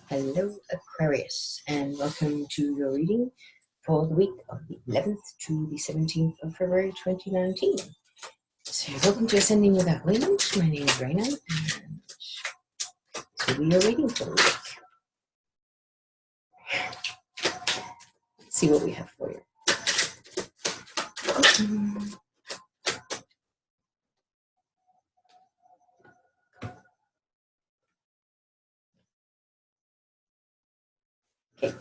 Hello Aquarius, and welcome to your reading for the week of the 11th to the 17th of February 2019. So welcome to Ascending Without Wings. My name is Raina, and this will be your reading for the week. Let's see what we have for you. Okay.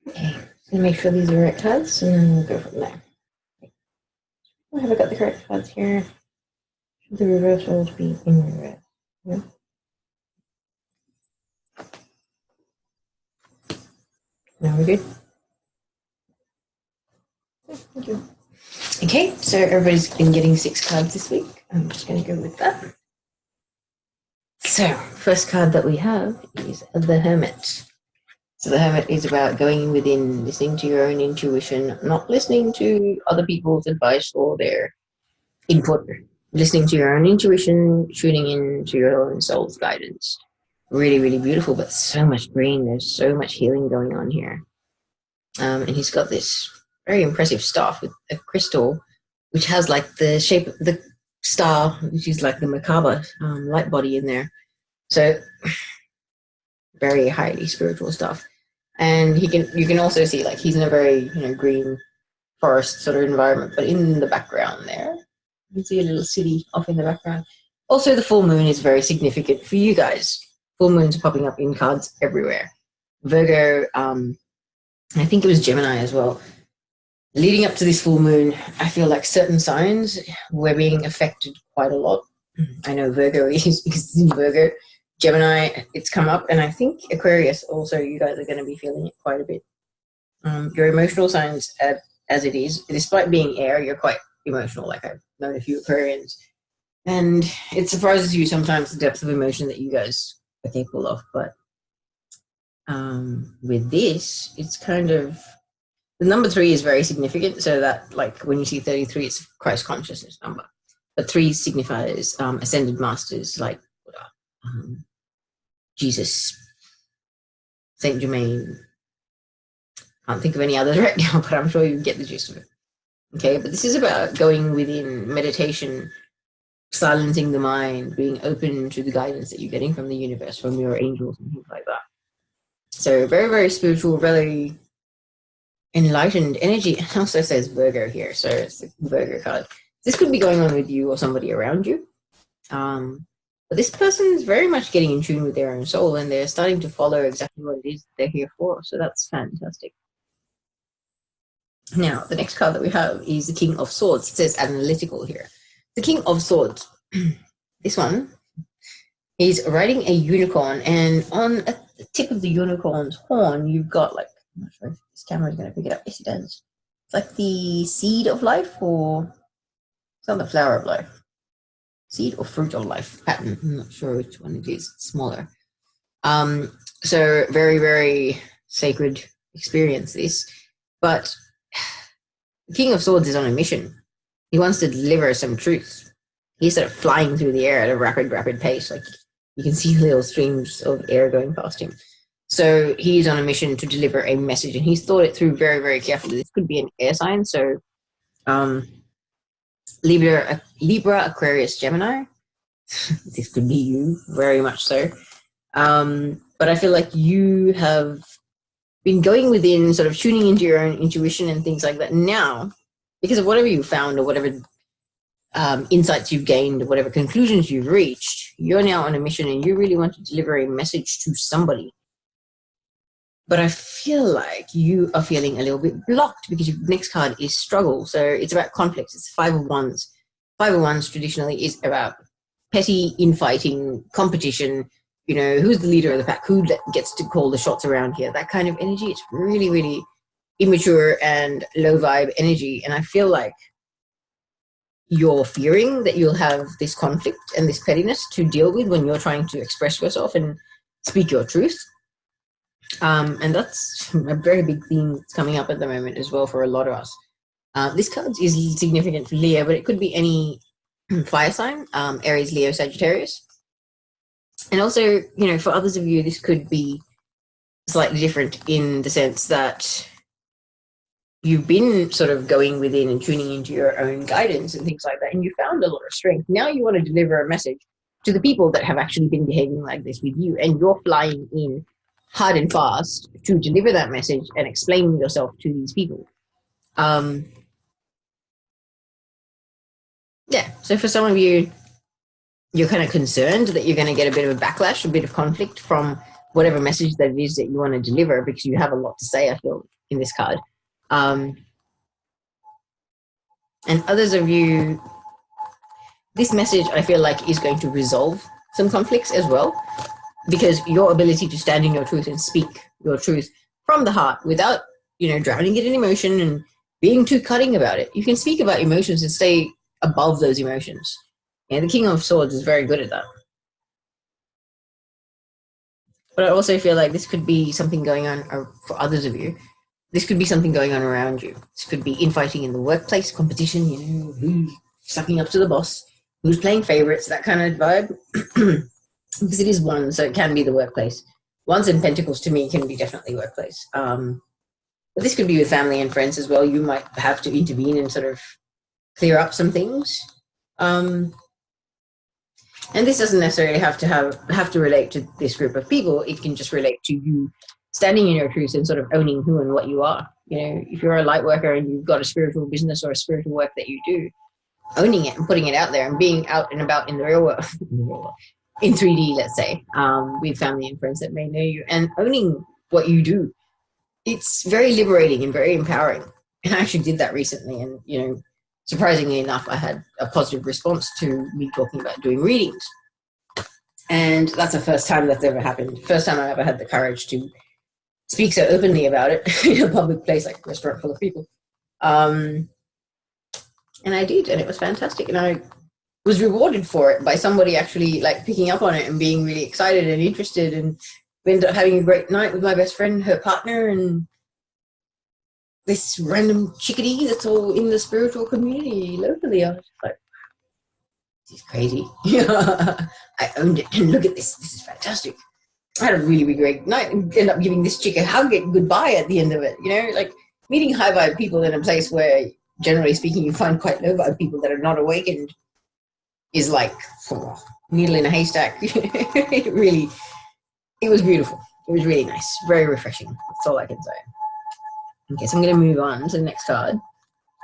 Okay, so make sure these are the right cards, and then we'll go from there. Okay. Have I got the correct cards here? Should the reversals be in reverse? Yeah. Now we're good. Thank you. Okay, so everybody's been getting 6 cards this week. I'm just going to go with that. So, first card that we have is the Hermit. So the Hermit is about going within, listening to your own intuition, not listening to other people's advice or their input, listening to your own intuition, tuning into your own soul's guidance. Really, really beautiful, but so much green. There's so much healing going on here. And he's got this very impressive staff with a crystal, which has like the shape of the star, which is like the Merkaba light body in there. So very highly spiritual stuff. And you can also see like he's in a very green forest sort of environment, but in the background there you can see a little city off in the background. Also, the full moon is very significant for you guys. Full moons are popping up in cards everywhere. Virgo, I think it was Gemini as well. Leading up to this full moon, I feel like certain signs were being affected quite a lot. I know Virgo is because it's in Virgo. Gemini, it's come up, and I think Aquarius also, you guys are going to be feeling it quite a bit. Your emotional signs, as it is, despite being air, you're quite emotional, like I've known a few Aquarians. And it surprises you sometimes the depth of emotion that you guys are capable of. But with this, it's kind of, the number 3 is very significant, so that like when you see 33, it's a Christ consciousness number. But 3 signifies ascended masters like Jesus, Saint Germain. Can't think of any others right now, but I'm sure you get the gist of it. Okay, but this is about going within meditation, silencing the mind, being open to the guidance that you're getting from the universe, from your angels and things like that. So very, very spiritual, very enlightened energy. It also says Virgo here, so it's the Virgo card. This could be going on with you or somebody around you. But this person is very much getting in tune with their own soul, and they're starting to follow exactly what it is they're here for. So that's fantastic. Now, the next card that we have is the King of Swords. It says analytical here. The King of Swords, this one, he's riding a unicorn, and on the tip of the unicorn's horn, you've got like, I'm not sure if this camera is going to pick it up. Yes, it does. It's like the seed of life, or it's not the flower of life. Seed or fruit of life pattern. I'm not sure which one it is. It's smaller. So very, very sacred experience this. But the King of Swords is on a mission. He wants to deliver some truths. He's sort of flying through the air at a rapid, rapid pace. Like you can see little streams of air going past him. So he's on a mission to deliver a message, and he's thought it through very, very carefully. This could be an air sign. So Libra, Aquarius, Gemini. This could be you, very much so. But I feel like you have been going within, sort of tuning into your own intuition and things like that. Now, because of whatever you found or whatever insights you've gained or whatever conclusions you've reached, you're now on a mission and you really want to deliver a message to somebody. But I feel like you are feeling a little bit blocked because your next card is struggle. So it's about conflicts. It's 5 of Wands. 5 of Wands traditionally is about petty infighting, competition, who's the leader of the pack, who gets to call the shots around here, that kind of energy. It's really, really immature and low vibe energy. And I feel like you're fearing that you'll have this conflict and this pettiness to deal with when you're trying to express yourself and speak your truth. And that's a very big theme that's coming up at the moment as well for a lot of us. This card is significant for Leo, but it could be any fire sign, Aries, Leo, Sagittarius. And also, for others of you, this could be slightly different in the sense that you've been sort of going within and tuning into your own guidance and things like that, and you found a lot of strength. Now you want to deliver a message to the people that have actually been behaving like this with you, and you're flying in hard and fast to deliver that message and explain yourself to these people. So for some of you, you're kind of concerned that you're going to get a bit of a backlash, a bit of conflict from whatever message that it is that you want to deliver, because you have a lot to say, I feel, in this card. And others of you, this message, I feel like, is going to resolve some conflicts as well, because your ability to stand in your truth and speak your truth from the heart without, drowning it in emotion and being too cutting about it. You can speak about emotions and stay above those emotions. And the King of Swords is very good at that. But I also feel like this could be something going on for others of you. This could be something going on around you. This could be infighting in the workplace, competition, who's sucking up to the boss, who's playing favorites, that kind of vibe. Because it is one, so it can be the workplace. Wands and Pentacles to me can be definitely workplace. But this could be with family and friends as well. You might have to intervene and sort of clear up some things. And this doesn't necessarily have to relate to this group of people. It can just relate to you standing in your truth and sort of owning who and what you are. If you're a light worker and you've got a spiritual business or a spiritual work that you do, owning it and putting it out there and being out and about in the real world, in 3D, let's say, with family and friends that may know you, and owning what you do. It's very liberating and very empowering. And I actually did that recently, and, surprisingly enough, I had a positive response to me talking about doing readings. And that's the first time that's ever happened. First time I ever had the courage to speak so openly about it in a public place, like a restaurant full of people. And I did, and it was fantastic. And I was rewarded for it by somebody actually picking up on it and being really excited and interested. And we ended up having a great night with my best friend, her partner, and this random chickadee that's all in the spiritual community locally. I was just like, this is crazy. I owned it, and look at this. This is fantastic. I had a really, really great night and ended up giving this chick a hug and goodbye at the end of it. Meeting high vibe people in a place where, generally speaking, you find quite low vibe people that are not awakened is like needle in a haystack. It was beautiful. It was really nice. Very refreshing. That's all I can say. Okay, so I'm going to move on to the next card.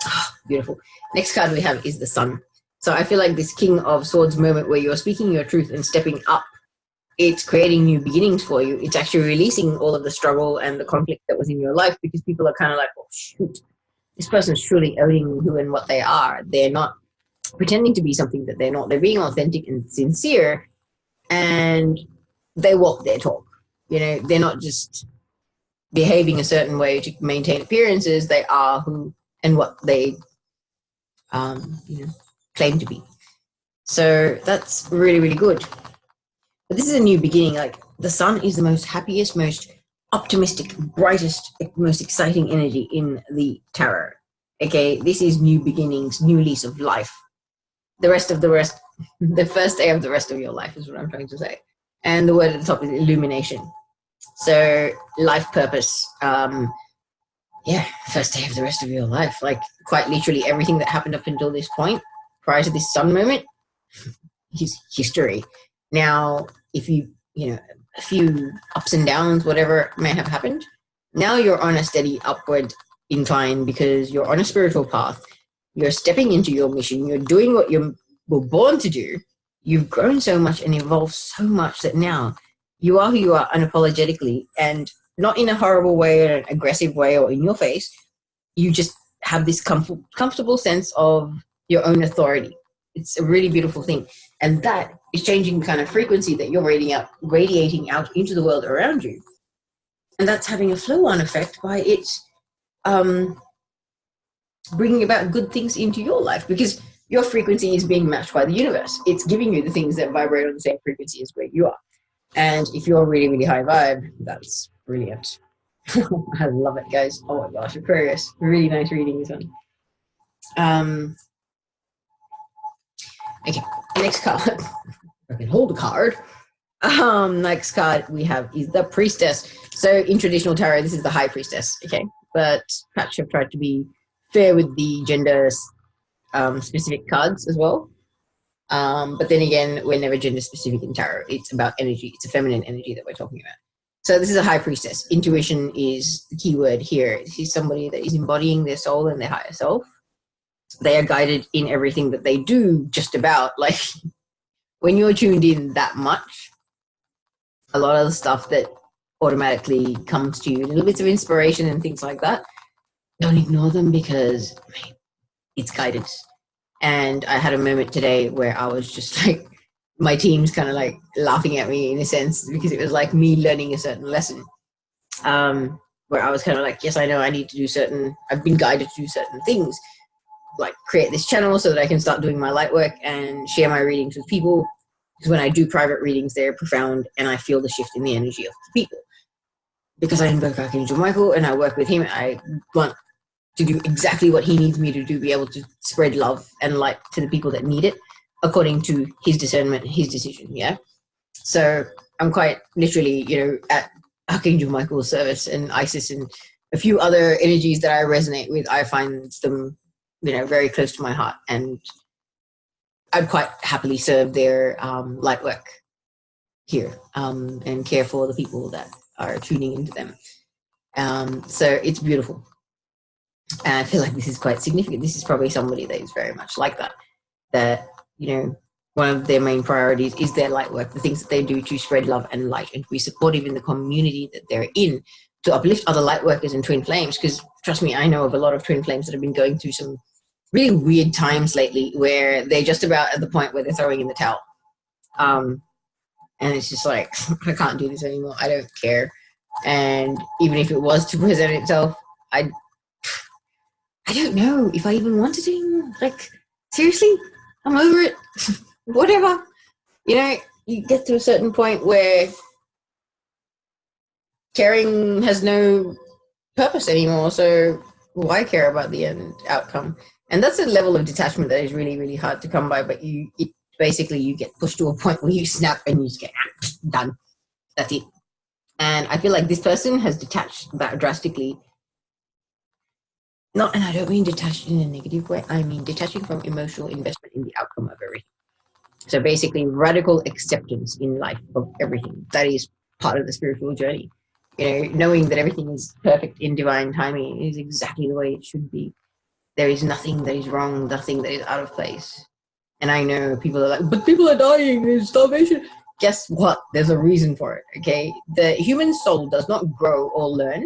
Oh, beautiful. Next card we have is the Sun. So I feel like this King of Swords moment where you're speaking your truth and stepping up, it's creating new beginnings for you. It's actually releasing all of the struggle and the conflict that was in your life, because people are kind of like, oh, shoot, this person's truly owning who and what they are. They're not pretending to be something that they're not. They're being authentic and sincere, and they walk their talk. They're not just behaving a certain way to maintain appearances. They are who and what they claim to be. So that's really, really good. But this is a new beginning. The Sun is the most happiest, most optimistic, brightest, most exciting energy in the tarot. Okay, this is new beginnings, new lease of life. The first day of the rest of your life is what I'm trying to say. And the word at the top is illumination. So life purpose, first day of the rest of your life. Quite literally everything that happened up until this point, prior to this Sun moment, is history. Now, if a few ups and downs, whatever may have happened, now you're on a steady upward incline because you're on a spiritual path. You're stepping into your mission. You're doing what you were born to do. You've grown so much and evolved so much that now you are who you are unapologetically, and not in a horrible way or an aggressive way or in your face. You just have this comfortable sense of your own authority. It's a really beautiful thing. And that is changing the kind of frequency that you're radiating out into the world around you. And that's having a flow-on effect by it bringing about good things into your life, because your frequency is being matched by the universe. It's giving you the things that vibrate on the same frequency as where you are. And if you're really, really high vibe, that's brilliant. I love it, guys. Oh my gosh, Aquarius. Really nice reading this one. Okay, next card. I can hold a card. Next card we have is the Priestess. So in traditional tarot, this is the High Priestess, okay? But Patch have tried to be fair with the gender specific cards as well. But then again, we're never gender specific in tarot. It's about energy. It's a feminine energy that we're talking about. So this is a High Priestess. Intuition is the key word here. This is somebody that is embodying their soul and their higher self. They are guided in everything that they do, just about. Like, when you're tuned in that much, a lot of the stuff that automatically comes to you, little bits of inspiration and things like that, don't ignore them, because it's guidance. And I had a moment today where I was just like, my team's kind of like laughing at me in a sense, because it was like me learning a certain lesson, where I was kind of like, yes, I know I need to do I've been guided to do certain things, like create this channel so that I can start doing my light work and share my readings with people. Because when I do private readings, they're profound, and I feel the shift in the energy of the people. Because I invoke Archangel Michael and I work with him, I want to do exactly what he needs me to do, be able to spread love and light to the people that need it, according to his discernment, his decision, yeah? So I'm quite literally, at Archangel Michael's service, and Isis and a few other energies that I resonate with. I find them, very close to my heart, and I'd quite happily serve their light work here, and care for the people that are tuning into them. So it's beautiful. And I feel like this is quite significant. This is probably somebody that is very much like that, one of their main priorities is their light work, the things that they do to spread love and light and to be supportive in the community that they're in, to uplift other light workers and twin flames. Because trust me, I know of a lot of twin flames that have been going through some really weird times lately, where they're just about at the point where they're throwing in the towel. And it's just like, I can't do this anymore. I don't care. And even if it was to present itself, I don't know if I even wanted to anymore. Like, seriously, I'm over it. Whatever. You get to a certain point where caring has no purpose anymore. So why care about the end outcome? And that's a level of detachment that is really, really hard to come by. But basically you get pushed to a point where you snap and you just get done. That's it. And I feel like this person has detached that drastically. And I don't mean detached in a negative way. I mean detaching from emotional investment in the outcome of everything. So basically radical acceptance in life of everything. That is part of the spiritual journey. Knowing that everything is perfect in divine timing is exactly the way it should be. There is nothing that is wrong, nothing that is out of place. And I know people are like, but people are dying, there's starvation. Guess what? There's a reason for it, okay? The human soul does not grow or learn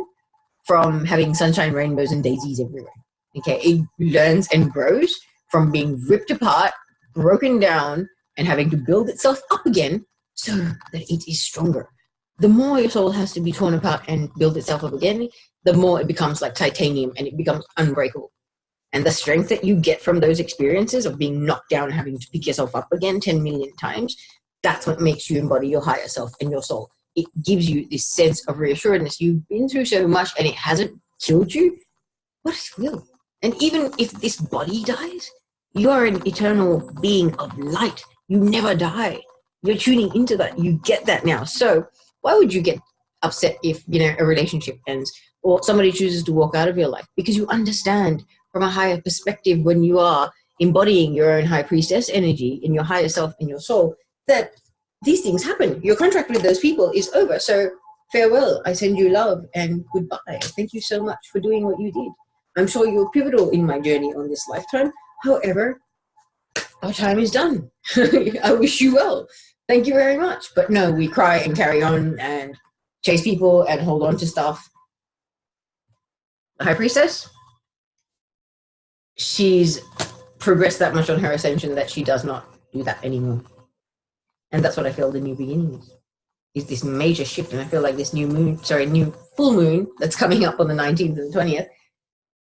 from having sunshine, rainbows, and daisies everywhere, okay? It learns and grows from being ripped apart, broken down, and having to build itself up again so that it is stronger. The more your soul has to be torn apart and build itself up again, the more it becomes like titanium and it becomes unbreakable. And the strength that you get from those experiences of being knocked down and having to pick yourself up again 10 million times, that's what makes you embody your higher self and your soul. It gives you this sense of reassuredness. You've been through so much and it hasn't killed you. What is will? And even if this body dies, you are an eternal being of light. You never die. You're tuning into that. You get that now. So why would you get upset if, a relationship ends or somebody chooses to walk out of your life? Because you understand from a higher perspective, when you are embodying your own high priestess energy in your higher self and your soul, that these things happen. Your contract with those people is over. So farewell. I send you love and goodbye. Thank you so much for doing what you did. I'm sure you're pivotal in my journey on this lifetime. However, our time is done. I wish you well. Thank you very much. But no, we cry and carry on and chase people and hold on to stuff. The high priestess, she's progressed that much on her ascension that she does not do that anymore. And that's what I feel the new beginning is this major shift. And I feel like this new full moon that's coming up on the 19th and the 20th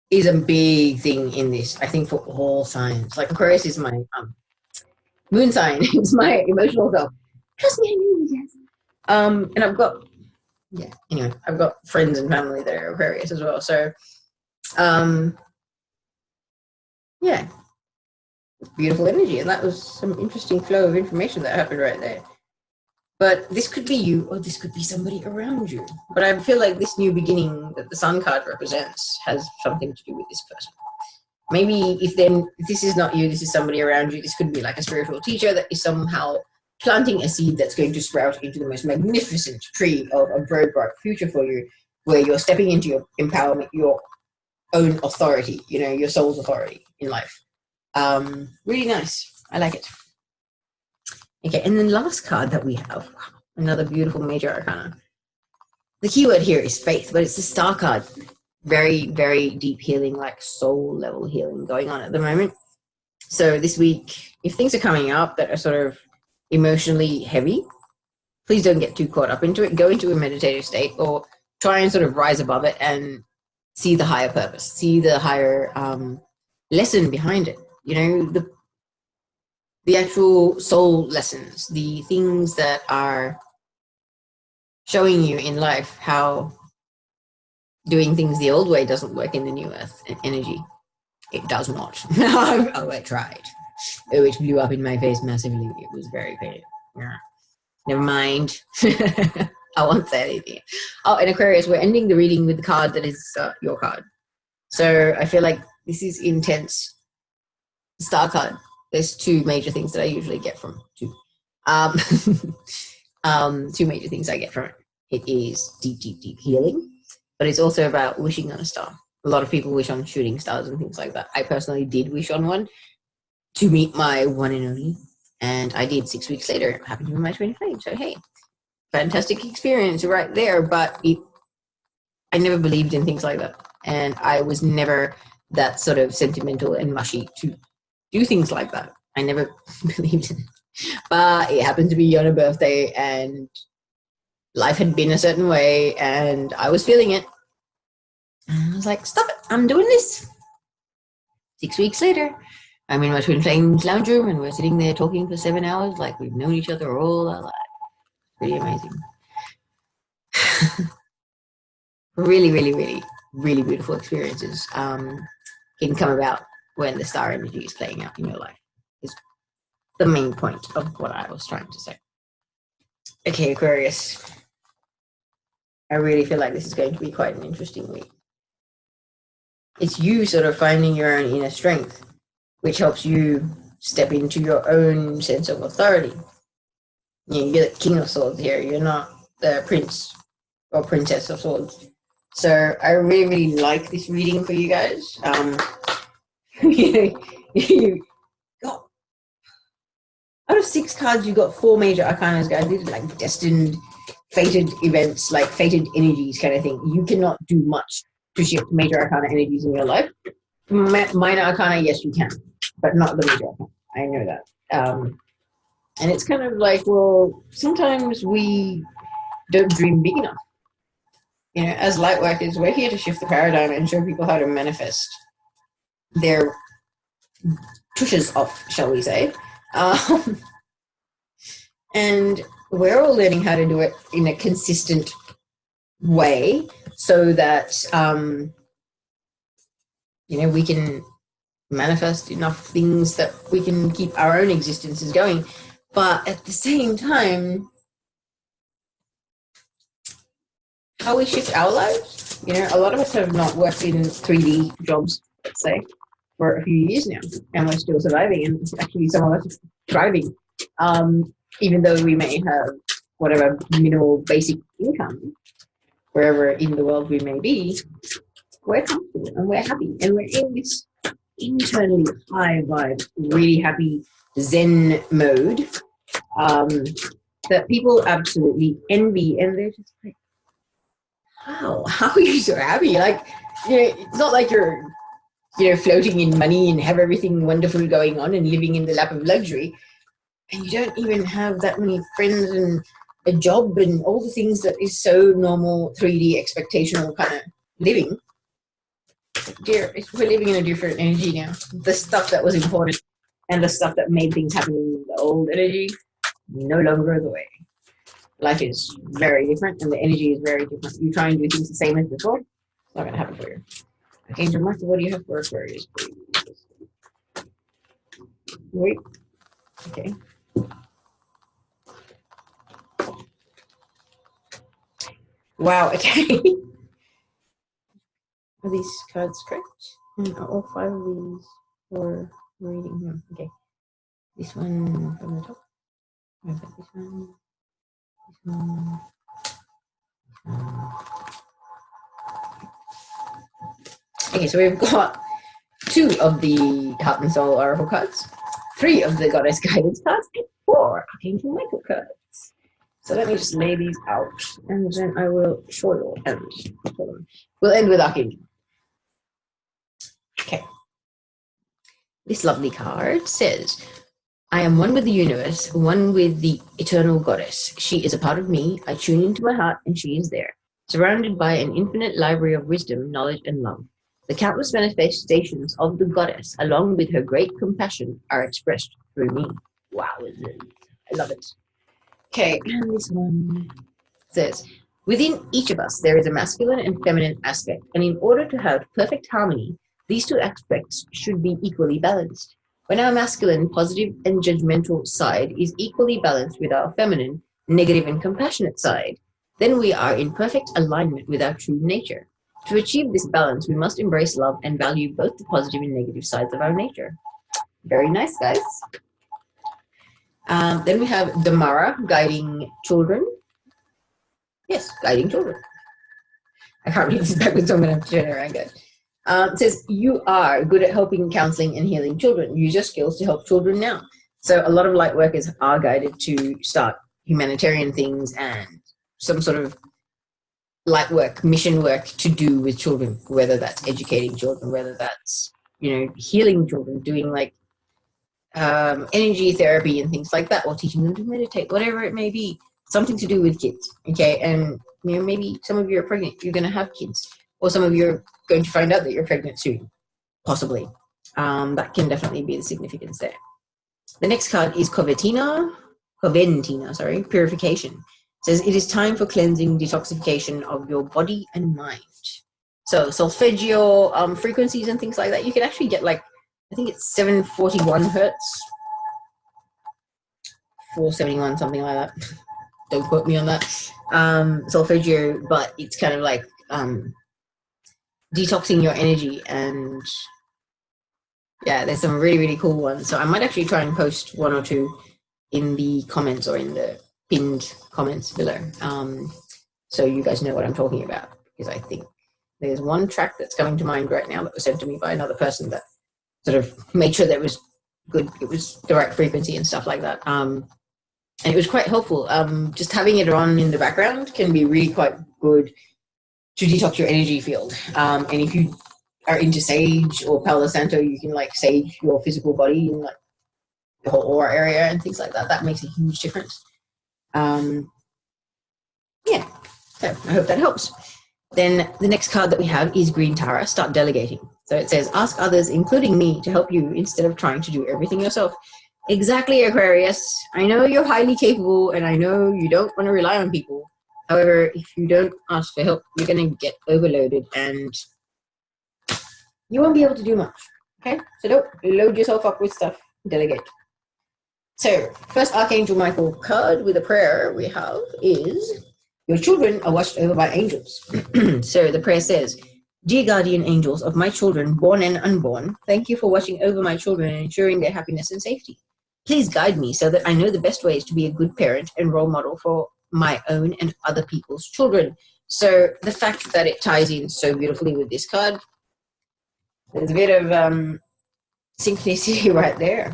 is a big thing in this, I think, for all signs. Like Aquarius is my moon sign. It's my emotional self. Trust me, I knew you, yes. And I've got, yeah, anyway, I've got friends and family that are Aquarius as well. So, yeah, beautiful energy. And that was some interesting flow of information that happened right there. But this could be you, or this could be somebody around you. But I feel like this new beginning that the Sun card represents has something to do with this person. Maybe if this is not you, this is somebody around you. This could be like a spiritual teacher that is somehow planting a seed that's going to sprout into the most magnificent tree of a very bright future for you, where you're stepping into your empowerment, your own authority, you know, your soul's authority in life. Really nice. I like it. Okay, and then last card that we have, another beautiful major arcana. The keyword here is faith, but it's the star card. Very, very deep healing, like soul level healing going on at the moment. So this week, if things are coming up that are sort of emotionally heavy, please don't get too caught up into it. Go into a meditative state or try and sort of rise above it and see the higher purpose, see the higher lesson behind it. You know, the actual soul lessons, the things that are showing you in life how doing things the old way doesn't work in the new earth energy. It does not. Oh, I tried. Oh, it blew up in my face massively. It was very painful. Yeah. Never mind. I won't say anything. Oh, and Aquarius, we're ending the reading with the card that is your card. So I feel like this is intense. Star card. There's two major things that I usually get from two. Two major things I get from it. It is deep, deep, deep healing, but it's also about wishing on a star. A lot of people wish on shooting stars and things like that. I personally did wish on one to meet my one and only, and I did 6 weeks later. It happened to be my twin flame. So hey, fantastic experience right there. But I never believed in things like that, and I was never that sort of sentimental and mushy to do things like that. I never believed in it. But it happened to be on a birthday, and life had been a certain way, and I was feeling it. And I was like, stop it, I'm doing this. 6 weeks later, I'm in my twin flame's lounge room, and we're sitting there talking for 7 hours like we've known each other all our lives. Pretty amazing. Really, really, really, really beautiful experiences can come about when the star energy is playing out in your life. Is the main point of what I was trying to say. Okay, Aquarius. I really feel like this is going to be quite an interesting week. It's you sort of finding your own inner strength, which helps you step into your own sense of authority. You know, you're the King of Swords here. You're not the Prince or Princess of Swords. So I really, really like this reading for you guys. You got, out of 6 cards, you got 4 major arcanas, guys. These are like destined, fated events, like fated energies kind of thing. You cannot do much to shift major arcana energies in your life. Minor arcana, yes, you can, but not the major arcana. I know that. And it's kind of like, well, sometimes we don't dream big enough. You know, as light workers, we're here to shift the paradigm and show people how to manifest their tushes off, shall we say. And we're all learning how to do it in a consistent way so that, you know, we can manifest enough things that we can keep our own existences going. But at the same time, how we shift our lives, you know, a lot of us have not worked in 3D jobs, let's say, for a few years now, and we're still surviving, and actually some of us are thriving, even though we may have whatever minimal basic income, wherever in the world we may be, we're comfortable and we're happy, and we're in this internally high vibe, really happy Zen mode that people absolutely envy, and they're just like, wow, how are you so happy? Like, you know, it's not like you're, you know, floating in money and have everything wonderful going on and living in the lap of luxury, and you don't even have that many friends and a job and all the things that is so normal 3D expectational kind of living. Dear, we're living in a different energy now. The stuff that was important and the stuff that made things happen in the old energy, no longer the way. life is very different and the energy is very different. You try and do things the same as before, it's not going to happen for you. Okay, Angel Michel, what do you have for Aquarius, please? Wait. Okay. Wow, okay. Are these cards correct? Are all 5 of these for reading? No, okay. This one from the top. I've got this one. This one. Okay, so we've got 2 of the Heart and Soul Oracle cards, 3 of the Goddess Guidance cards, and 4 Archangel Michael cards. So let me just lay these out, and then I will show you. And we'll end with Archangel. Okay. This lovely card says, I am one with the universe, one with the eternal goddess. She is a part of me. I tune into my heart, and she is there, surrounded by an infinite library of wisdom, knowledge, and love. The countless manifestations of the goddess, along with her great compassion, are expressed through me. Wow, I love it. Okay, and this one says, within each of us, there is a masculine and feminine aspect, and in order to have perfect harmony, these 2 aspects should be equally balanced. When our masculine, positive, and judgmental side is equally balanced with our feminine, negative, and compassionate side, then we are in perfect alignment with our true nature. To achieve this balance, we must embrace love and value both the positive and negative sides of our nature. Very nice, guys. Then we have Damara, guiding children. Yes, guiding children. I can't read this backwards, so I'm going to have to turn it around, guys. It says, you are good at helping, counseling, and healing children. Use your skills to help children now. So a lot of light workers are guided to start humanitarian things and some sort of light work, mission work to do with children, whether that's educating children, whether that's, healing children, doing like energy therapy and things like that, or teaching them to meditate, whatever it may be, something to do with kids. Okay, and maybe some of you are pregnant, you're going to have kids, or some of you are going to find out that you're pregnant soon, possibly. That can definitely be the significance there. The next card is Coventina, purification. It says, it is time for cleansing, detoxification of your body and mind. So solfeggio frequencies and things like that, you can actually get like, I think it's 741 hertz, 471, something like that. Don't quote me on that. Solfeggio, but it's kind of like detoxing your energy, and yeah, there's some really, really cool ones. So I might actually try and post 1 or 2 in the comments or in the pinned comments below, so you guys know what I'm talking about, because I think there's one track that's coming to mind right now that was sent to me by another person that sort of made sure that it was good, it was the right frequency and stuff like that, and it was quite helpful. Just having it on in the background can be really quite good to detox your energy field, and if you are into sage or Palo Santo, you can like sage your physical body and like the whole aura area and things like that. That makes a huge difference. Yeah, so I hope that helps. Then the next card that we have is Green Tara, start delegating. So it says, ask others, including me, to help you instead of trying to do everything yourself. Exactly, Aquarius. I know you're highly capable, and I know you don't want to rely on people. However, if you don't ask for help, you're going to get overloaded and you won't be able to do much. Okay? So don't load yourself up with stuff. Delegate. So, first Archangel Michael card with a prayer we have is, your children are watched over by angels. So the prayer says, dear guardian angels of my children, born and unborn, thank you for watching over my children and ensuring their happiness and safety. Please guide me so that I know the best ways to be a good parent and role model for my own and other people's children. So the fact that it ties in so beautifully with this card, there's a bit of synchronicity right there.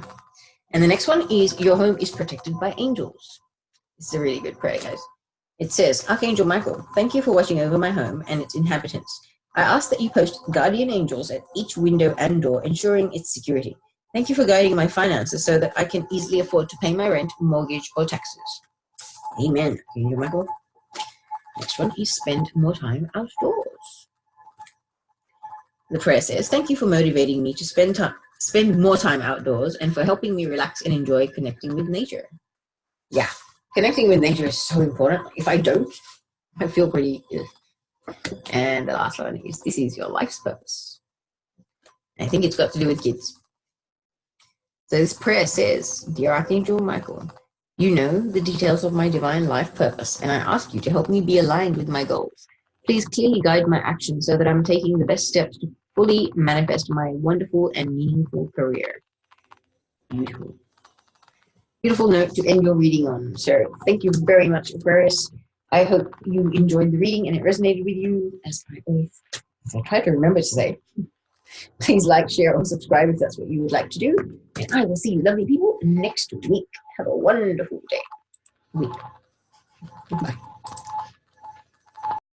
And the next one is, your home is protected by angels. It's a really good prayer, guys. It says, Archangel Michael, thank you for watching over my home and its inhabitants. I ask that you post guardian angels at each window and door, ensuring its security. Thank you for guiding my finances so that I can easily afford to pay my rent, mortgage, or taxes. Amen, Archangel Michael. Next one is, spend more time outdoors. The prayer says, thank you for motivating me to spend more time outdoors and for helping me relax and enjoy connecting with nature. Yeah, Connecting with nature is so important. If I don't, I feel pretty ill. And the last one is, this is your life's purpose. I think it's got to do with kids. So this prayer says, Dear Archangel Michael, you know the details of my divine life purpose, and I ask you to help me be aligned with my goals. Please clearly guide my actions so that I'm taking the best steps to fully manifest my wonderful and meaningful career. Beautiful. Beautiful note to end your reading on. So thank you very much, Aquarius. I hope you enjoyed the reading and it resonated with you, as I try to remember to say. Please like, share, or subscribe if that's what you would like to do. And I will see you lovely people next week. Have a wonderful day. Week. Goodbye.